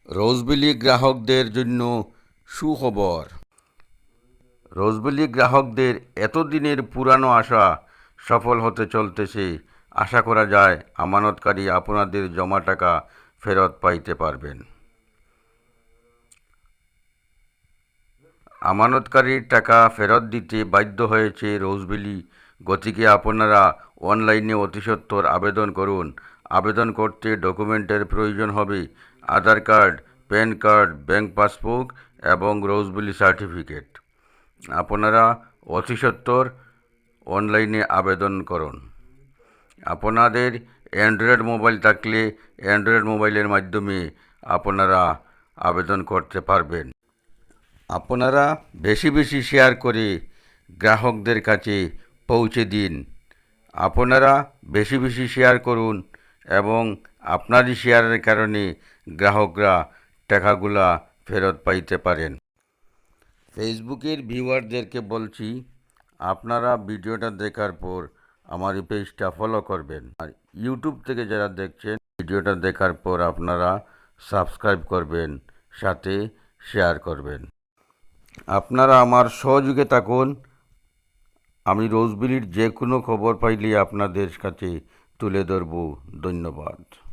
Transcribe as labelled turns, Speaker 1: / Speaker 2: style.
Speaker 1: রোজবেলি গ্রাহকদের জন্য সুখবর। রোজবেলি গ্রাহকদের এতদিনের পুরানো আশা সফল হতে চলতেছে। আশা করা যায় আমানতকারী আপনাদের জমা টাকা ফেরত পাইতে পারবেন। আমানতকারীর টাকা ফেরত দিতে বাধ্য হয়েছে রোজবেলি। গতিকে আপনারা অনলাইনে অতিসত্বর আবেদন করুন। আবেদন করতে ডকুমেন্টের প্রয়োজন হবে Aadhaar card, PAN card, bank passbook এবং রোজবেলি সার্টিফিকেট। আপনারা অতিসত্বর অনলাইনে আবেদন করুন। আপনাদের অ্যান্ড্রয়েড মোবাইল থাকলে অ্যান্ড্রয়েড মোবাইলের মাধ্যমে আপনারা আবেদন করতে পারবেন। আপনারা বেশি বেশি শেয়ার করে গ্রাহকদের কাছে পৌঁছে দিন। আপনারা বেশি বেশি শেয়ার করুন এবং আপনারই শেয়ারের কারণে গ্রাহকরা টাকাগুলা ফেরত পাইতে পারেন। ফেসবুকের ভিউয়ারদেরকে বলছি, আপনারা ভিডিওটা দেখার পর আমার এই পেজটা ফলো করবেন। আর ইউটিউব থেকে যারা দেখছেন, ভিডিওটা দেখার পর আপনারা সাবস্ক্রাইব করবেন, সাথে শেয়ার করবেন। আপনারা আমার সহযোগে থাকুন। আমি রোজবেলির যে কোনো খবর পাইলে আপনাদের কাছে তুলে ধরব। ধন্যবাদ।